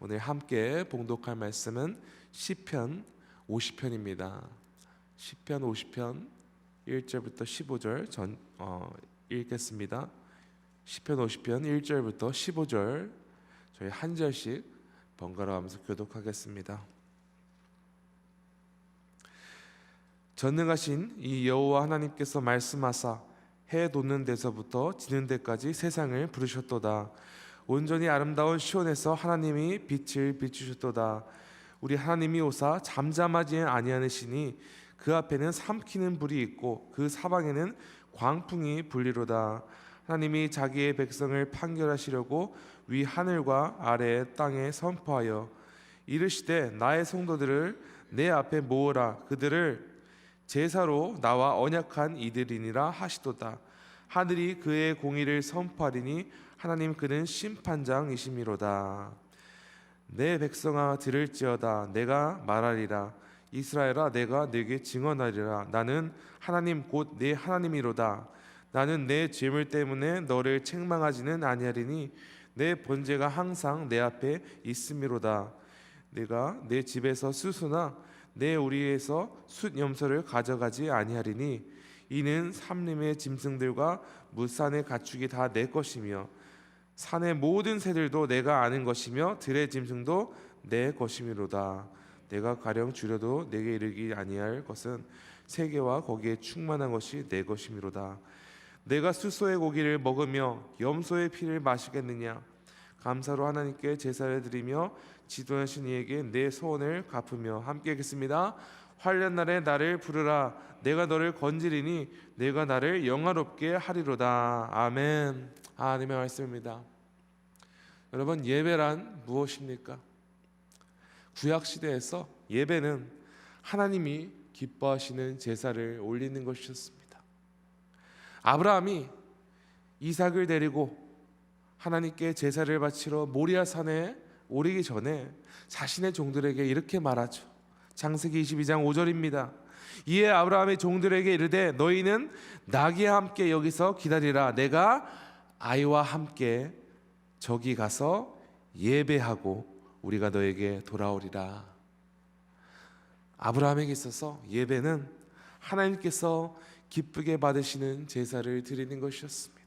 오늘 함께 봉독할 말씀은 시편 50편입니다. 시편 50편 1절부터 15절 읽겠습니다. 시편 50편 1절부터 15절 저희 한 절씩 번갈아 가면서 교독하겠습니다. 전능하신 이 여호와 하나님께서 말씀하사 해 돋는 데서부터 지는 데까지 세상을 부르셨도다. 온전히 아름다운 시온에서 하나님이 빛을 비추셨도다. 우리 하나님이 오사 잠잠하지 아니하시니 그 앞에는 삼키는 불이 있고 그 사방에는 광풍이 불리로다. 하나님이 자기의 백성을 판결하시려고 위 하늘과 아래 땅에 선포하여 이르시되 나의 성도들을 내 앞에 모으라. 그들을 제사로 나와 언약한 이들이니라 하시도다. 하늘이 그의 공의를 선포하리니 하나님 그는 심판장이심이로다. 내 백성아 들을지어다. 내가 말하리라. 이스라엘아 내가 네게 증언하리라. 나는 하나님 곧 내 하나님이로다. 나는 내 죄물 때문에 너를 책망하지는 아니하리니 내 번제가 항상 내 앞에 있음이로다. 내가 내 집에서 수수나 내 우리에서 숫염소를 가져가지 아니하리니 이는 삼림의 짐승들과 무산의 가축이 다 내 것이며 산의 모든 새들도 내가 아는 것이며 들의 짐승도 내 것이미로다. 내가 가령 줄여도 내게 이르기 아니할 것은 세계와 거기에 충만한 것이 내 것이미로다. 내가 수소의 고기를 먹으며 염소의 피를 마시겠느냐. 감사로 하나님께 제사를 드리며 지도하신 이에게 내 소원을 갚으며 함께 하겠습니다. 환난날에 나를 부르라. 내가 너를 건지리니 내가 나를 영화롭게 하리로다. 아멘. 하나님의 말씀입니다. 여러분, 예배란 무엇입니까? 구약시대에서 예배는 하나님이 기뻐하시는 제사를 올리는 것이었습니다. 아브라함이 이삭을 데리고 하나님께 제사를 바치러 모리아산에 오르기 전에 자신의 종들에게 이렇게 말하죠. 창세기 22장 5절입니다. 이에 아브라함의 종들에게 이르되 너희는 나귀와 함께 여기서 기다리라. 내가 아이와 함께 저기 가서 예배하고 우리가 너에게 돌아오리라. 아브라함에게 있어서 예배는 하나님께서 기쁘게 받으시는 제사를 드리는 것이었습니다.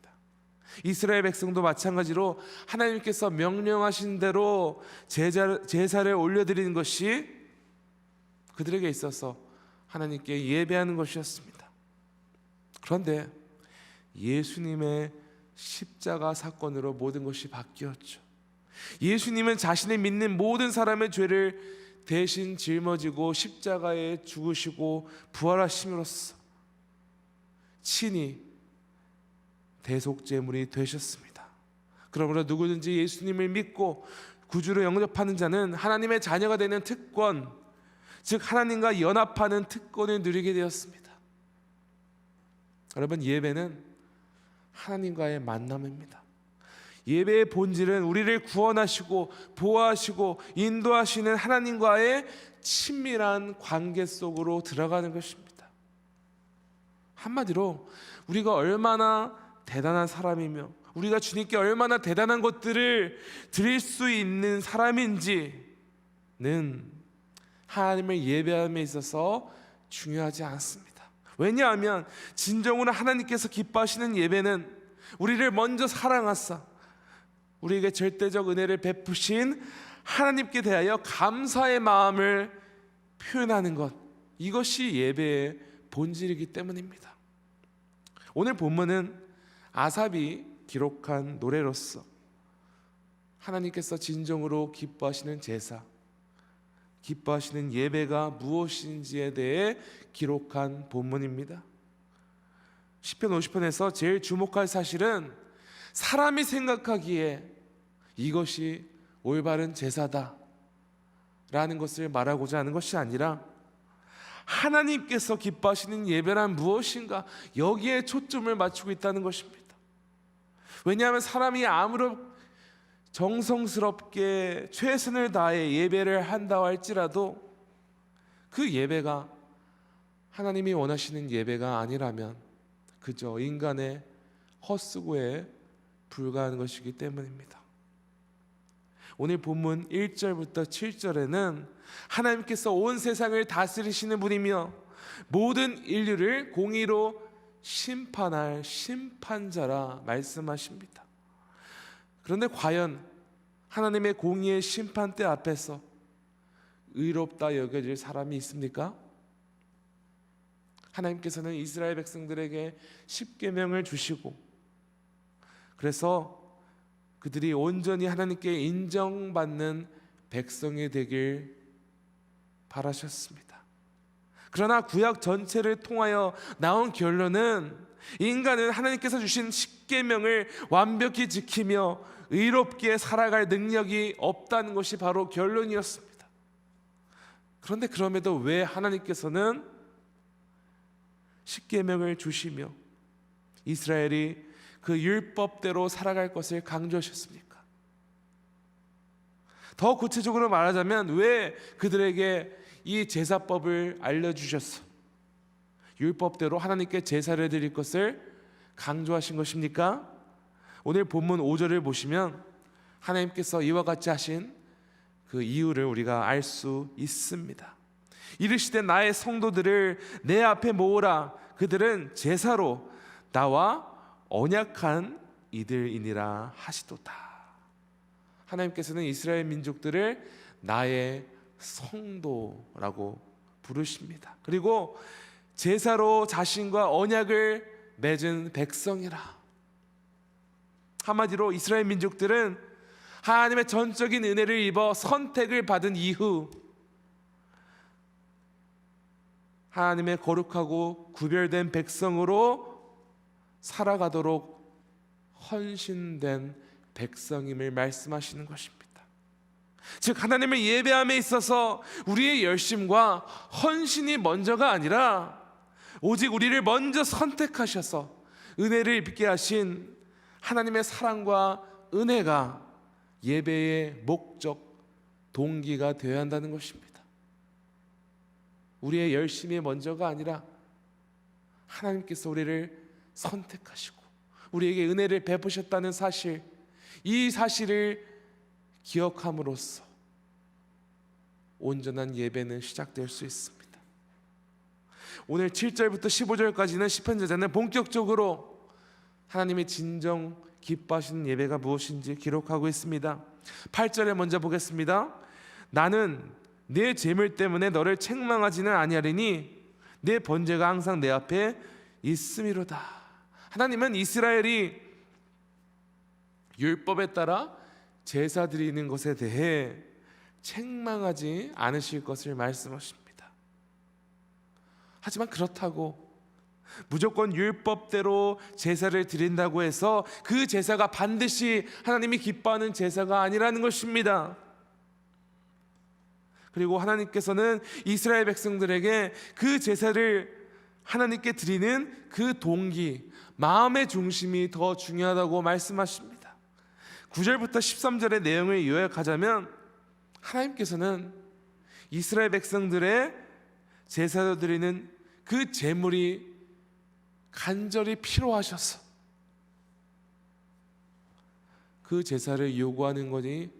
이스라엘 백성도 마찬가지로 하나님께서 명령하신 대로 제사를 올려드리는 것이 그들에게 있어서 하나님께 예배하는 것이었습니다. 그런데 예수님의 십자가 사건으로 모든 것이 바뀌었죠. 예수님은 자신의 믿는 모든 사람의 죄를 대신 짊어지고 십자가에 죽으시고 부활하심으로써 친히 대속제물이 되셨습니다. 그러므로 누구든지 예수님을 믿고 구주로 영접하는 자는 하나님의 자녀가 되는 특권, 즉 하나님과 연합하는 특권을 누리게 되었습니다. 여러분, 예배는 하나님과의 만남입니다. 예배의 본질은 우리를 구원하시고 보호하시고 인도하시는 하나님과의 친밀한 관계 속으로 들어가는 것입니다. 한마디로 우리가 얼마나 대단한 사람이며 우리가 주님께 얼마나 대단한 것들을 드릴 수 있는 사람인지는 하나님을 예배함에 있어서 중요하지 않습니다. 왜냐하면 진정으로 하나님께서 기뻐하시는 예배는 우리를 먼저 사랑하사 우리에게 절대적 은혜를 베푸신 하나님께 대하여 감사의 마음을 표현하는 것, 이것이 예배의 본질이기 때문입니다. 오늘 본문은 아삽이 기록한 노래로서 하나님께서 진정으로 기뻐하시는 제사, 기뻐하시는 예배가 무엇인지에 대해 기록한 본문입니다. 시편 50편에서 제일 주목할 사실은 사람이 생각하기에 이것이 올바른 제사다 라는 것을 말하고자 하는 것이 아니라 하나님께서 기뻐하시는 예배란 무엇인가, 여기에 초점을 맞추고 있다는 것입니다. 왜냐하면 사람이 아무런 정성스럽게 최선을 다해 예배를 한다 할지라도 그 예배가 하나님이 원하시는 예배가 아니라면 그저 인간의 헛수고에 불과한 것이기 때문입니다. 오늘 본문 1절부터 7절에는 하나님께서 온 세상을 다스리시는 분이며 모든 인류를 공의로 심판할 심판자라 말씀하십니다. 그런데 과연 하나님의 공의의 심판대 앞에서 의롭다 여겨질 사람이 있습니까? 하나님께서는 이스라엘 백성들에게 십계명을 주시고 그래서 그들이 온전히 하나님께 인정받는 백성이 되길 바라셨습니다. 그러나 구약 전체를 통하여 나온 결론은 인간은 하나님께서 주신 십계명을 완벽히 지키며 의롭게 살아갈 능력이 없다는 것이 바로 결론이었습니다. 그런데 그럼에도 왜 하나님께서는 십계명을 주시며 이스라엘이 그 율법대로 살아갈 것을 강조하셨습니까? 더 구체적으로 말하자면 왜 그들에게 이 제사법을 알려주셔서 율법대로 하나님께 제사를 드릴 것을 강조하신 것입니까? 오늘 본문 5절을 보시면 하나님께서 이와 같이 하신 그 이유를 우리가 알 수 있습니다. 이르시되 나의 성도들을 내 앞에 모으라. 그들은 제사로 나와 언약한 이들이니라 하시도다. 하나님께서는 이스라엘 민족들을 나의 성도라고 부르십니다. 그리고 제사로 자신과 언약을 맺은 백성이라. 한마디로 이스라엘 민족들은 하나님의 전적인 은혜를 입어 선택을 받은 이후 하나님의 거룩하고 구별된 백성으로 살아가도록 헌신된 백성임을 말씀하시는 것입니다. 즉 하나님을 예배함에 있어서 우리의 열심과 헌신이 먼저가 아니라 오직 우리를 먼저 선택하셔서 은혜를 입게 하신 하나님의 사랑과 은혜가 예배의 목적, 동기가 되어야 한다는 것입니다. 우리의 열심이 먼저가 아니라 하나님께서 우리를 선택하시고 우리에게 은혜를 베푸셨다는 사실, 이 사실을 기억함으로써 온전한 예배는 시작될 수 있습니다. 오늘 7절부터 15절까지는 시편저자는 본격적으로 하나님의 진정 기뻐하시는 예배가 무엇인지 기록하고 있습니다. 8절에 먼저 보겠습니다. 나는 내 재물 때문에 너를 책망하지는 아니하리니 내 번제가 항상 내 앞에 있음이로다. 하나님은 이스라엘이 율법에 따라 제사 드리는 것에 대해 책망하지 않으실 것을 말씀하십니다. 하지만 그렇다고 무조건 율법대로 제사를 드린다고 해서 그 제사가 반드시 하나님이 기뻐하는 제사가 아니라는 것입니다. 그리고 하나님께서는 이스라엘 백성들에게 그 제사를 하나님께 드리는 그 동기, 마음의 중심이 더 중요하다고 말씀하십니다. 9절부터 13절의 내용을 요약하자면 하나님께서는 이스라엘 백성들의 제사로 드리는 그 제물이 간절히 필요하셔서 그 제사를 요구하는 것이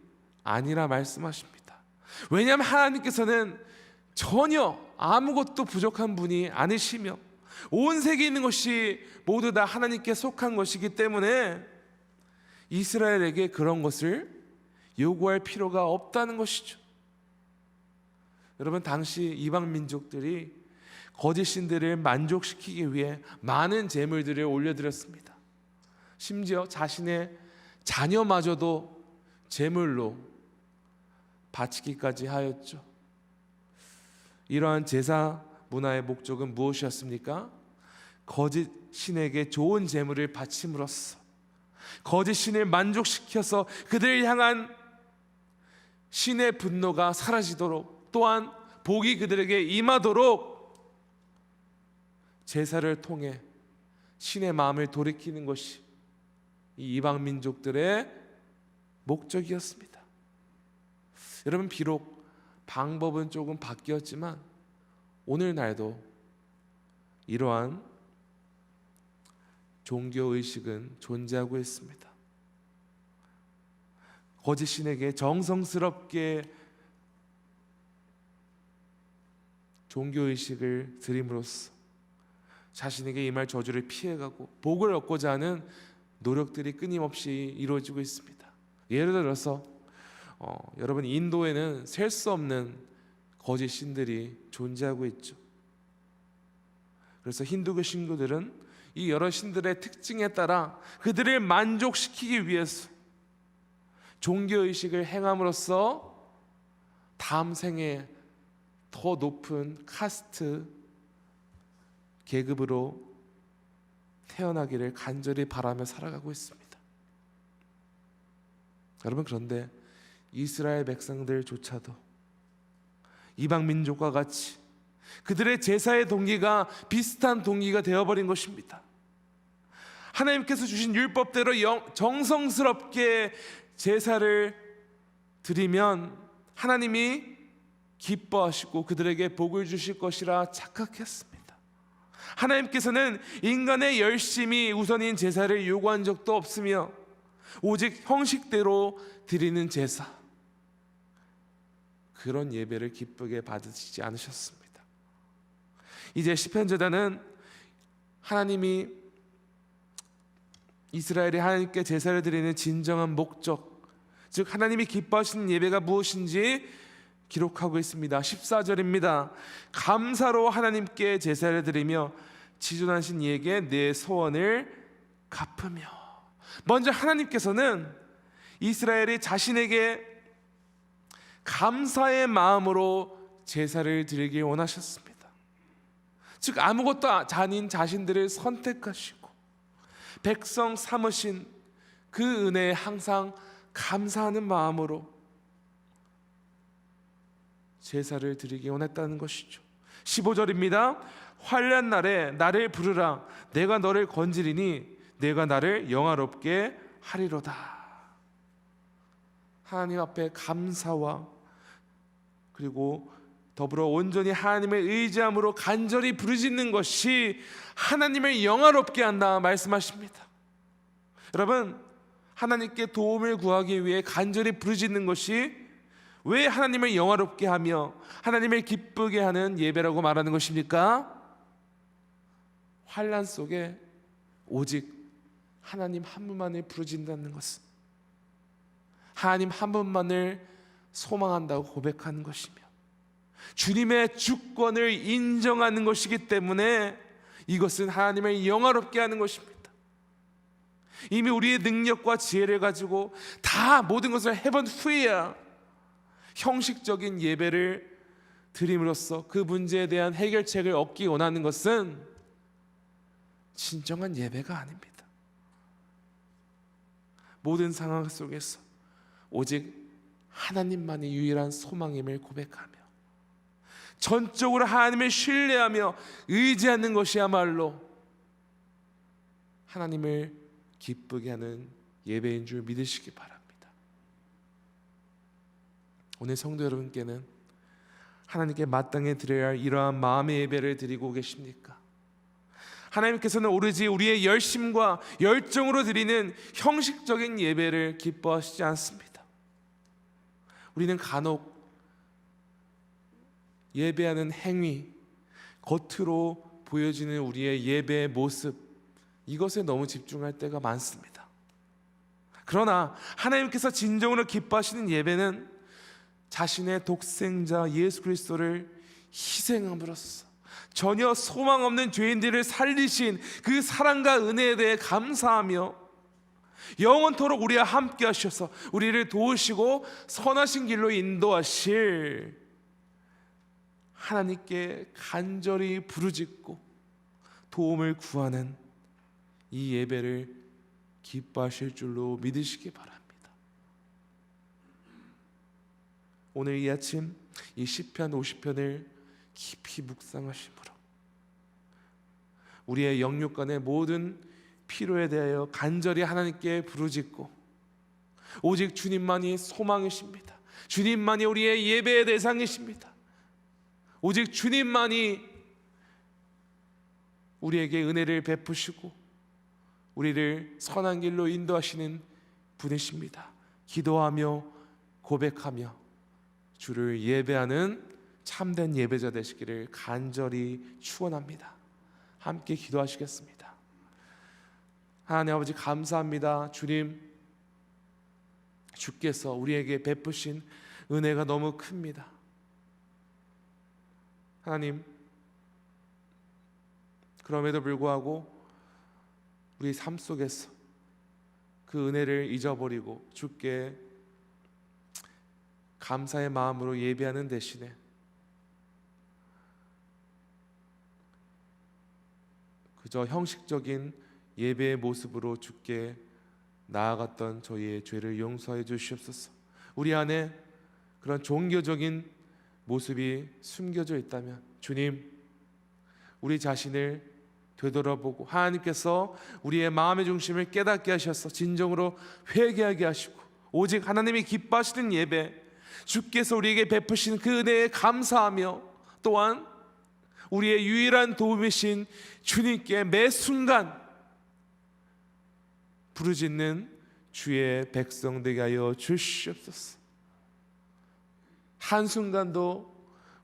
아니라 말씀하십니다. 왜냐하면 하나님께서는 전혀 아무것도 부족한 분이 아니시며 온 세계에 있는 것이 모두 다 하나님께 속한 것이기 때문에 이스라엘에게 그런 것을 요구할 필요가 없다는 것이죠. 여러분, 당시 이방 민족들이 거짓 신들을 만족시키기 위해 많은 제물들을 올려드렸습니다. 심지어 자신의 자녀마저도 제물로 바치기까지 하였죠. 이러한 제사 문화의 목적은 무엇이었습니까? 거짓 신에게 좋은 제물을 바침으로써 거짓 신을 만족시켜서 그들을 향한 신의 분노가 사라지도록, 또한 복이 그들에게 임하도록 제사를 통해 신의 마음을 돌이키는 것이 이 이방 민족들의 목적이었습니다. 여러분, 비록 방법은 조금 바뀌었지만 오늘날도 이러한 종교의식은 존재하고 있습니다. 거짓 신에게 정성스럽게 종교의식을 드림으로써 자신에게 임할 저주를 피해가고 복을 얻고자 하는 노력들이 끊임없이 이루어지고 있습니다. 예를 들어서 여러분, 인도에는 셀 수 없는 거짓 신들이 존재하고 있죠. 그래서 힌두교 신교들은 이 여러 신들의 특징에 따라 그들을 만족시키기 위해서 종교의식을 행함으로써 다음 생에 더 높은 카스트 계급으로 태어나기를 간절히 바라며 살아가고 있습니다. 여러분, 그런데 이스라엘 백성들조차도 이방 민족과 같이 그들의 제사의 동기가 비슷한 동기가 되어버린 것입니다. 하나님께서 주신 율법대로 정성스럽게 제사를 드리면 하나님이 기뻐하시고 그들에게 복을 주실 것이라 착각했습니다. 하나님께서는 인간의 열심이 우선인 제사를 요구한 적도 없으며 오직 형식대로 드리는 제사, 그런 예배를 기쁘게 받으시지 않으셨습니다. 이제 시편저자는 하나님이 이스라엘이 하나님께 제사를 드리는 진정한 목적, 즉 하나님이 기뻐하시는 예배가 무엇인지 기록하고 있습니다. 14절입니다. 감사로 하나님께 제사를 드리며 지존하신 이에게 내 소원을 갚으며. 먼저 하나님께서는 이스라엘이 자신에게 감사의 마음으로 제사를 드리길 원하셨습니다. 즉 아무것도 아닌 자신들을 선택하시고 백성 삼으신 그 은혜에 항상 감사하는 마음으로 제사를 드리기 원했다는 것이죠. 15절입니다. 환난 날에 나를 부르라. 내가 너를 건지리니 내가 나를 영화롭게 하리로다. 하나님 앞에 감사와 그리고 더불어 온전히 하나님을 의지함으로 간절히 부르짖는 것이 하나님을 영화롭게 한다 말씀하십니다. 여러분, 하나님께 도움을 구하기 위해 간절히 부르짖는 것이 왜 하나님을 영화롭게 하며 하나님을 기쁘게 하는 예배라고 말하는 것입니까? 환난 속에 오직 하나님 한 분만을 부르짖는다는 것은 하나님 한 분만을 소망한다고 고백하는 것이며 주님의 주권을 인정하는 것이기 때문에 이것은 하나님을 영화롭게 하는 것입니다. 이미 우리의 능력과 지혜를 가지고 다 모든 것을 해본 후에야 형식적인 예배를 드림으로써 그 문제에 대한 해결책을 얻기 원하는 것은 진정한 예배가 아닙니다. 모든 상황 속에서 오직 하나님만이 유일한 소망임을 고백하며 전적으로 하나님을 신뢰하며 의지하는 것이야말로 하나님을 기쁘게 하는 예배인 줄 믿으시기 바랍니다. 오늘 성도 여러분께는 하나님께 마땅히 드려야 할 이러한 마음의 예배를 드리고 계십니까? 하나님께서는 오로지 우리의 열심과 열정으로 드리는 형식적인 예배를 기뻐하시지 않습니다. 우리는 간혹 예배하는 행위, 겉으로 보여지는 우리의 예배의 모습, 이것에 너무 집중할 때가 많습니다. 그러나 하나님께서 진정으로 기뻐하시는 예배는 자신의 독생자 예수 그리스도를 희생함으로써 전혀 소망 없는 죄인들을 살리신 그 사랑과 은혜에 대해 감사하며 영원토록 우리와 함께 하셔서 우리를 도우시고 선하신 길로 인도하실 하나님께 간절히 부르짖고 도움을 구하는 이 예배를 기뻐하실 줄로 믿으시기 바랍니다. 오늘 이 아침 이 시편 50편을 깊이 묵상하심으로 우리의 영육간의 모든 필요에 대하여 간절히 하나님께 부르짖고 오직 주님만이 소망이십니다. 주님만이 우리의 예배의 대상이십니다. 오직 주님만이 우리에게 은혜를 베푸시고 우리를 선한 길로 인도하시는 분이십니다. 기도하며 고백하며 주를 예배하는 참된 예배자 되시기를 간절히 축원합니다. 함께 기도하시겠습니다. 하나님 아버지 감사합니다. 주님, 주께서 우리에게 베푸신 은혜가 너무 큽니다. 하나님, 그럼에도 불구하고 우리 삶 속에서 그 은혜를 잊어버리고 주께 감사의 마음으로 예배하는 대신에 그저 형식적인 예배의 모습으로 주께 나아갔던 저희의 죄를 용서해 주시옵소서. 우리 안에 그런 종교적인 모습이 숨겨져 있다면 주님, 우리 자신을 되돌아보고 하나님께서 우리의 마음의 중심을 깨닫게 하셔서 진정으로 회개하게 하시고 오직 하나님이 기뻐하시는 예배, 주께서 우리에게 베푸신 그 은혜에 감사하며 또한 우리의 유일한 도움이신 주님께 매 순간 부르짖는 주의 백성 되게 하여 주시옵소서. 한순간도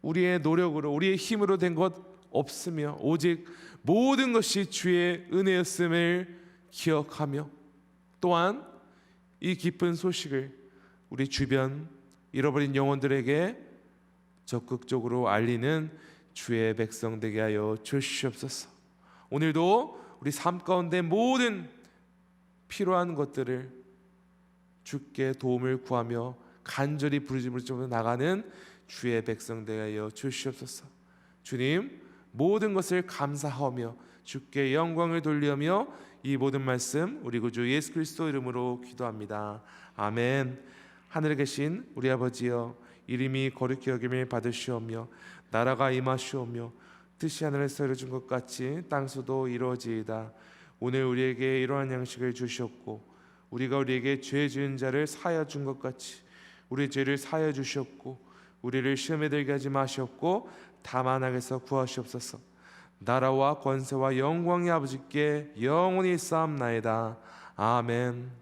우리의 노력으로 우리의 힘으로 된 것 없으며 오직 모든 것이 주의 은혜였음을 기억하며 또한 이 기쁜 소식을 우리 주변 잃어버린 영혼들에게 적극적으로 알리는 주의 백성 되게 하여 주시옵소서. 오늘도 우리 삶 가운데 모든 필요한 것들을 주께 도움을 구하며 간절히 부르짖으며 나가는 주의 백성 되게 하여 주시옵소서. 주님, 모든 것을 감사하며 주께 영광을 돌리며 이 모든 말씀 우리 구주 예수 그리스도 이름으로 기도합니다. 아멘. 하늘에 계신 우리 아버지여, 이름이 거룩히 여김을 받으시오며 나라가 임하시오며 뜻이 하늘에서 이루어진 것 같이 땅에서도 이루어지이다. 오늘 우리에게 이러한 양식을 주셨고 우리가 우리에게 죄 지은 자를 사하여 준 것 같이 우리 죄를 사하여 주셨고 우리를 시험에 들게 하지 마시옵고 다만 악에서 구하시옵소서. 나라와 권세와 영광이 아버지께 영원히 쌓옵나이다. 아멘.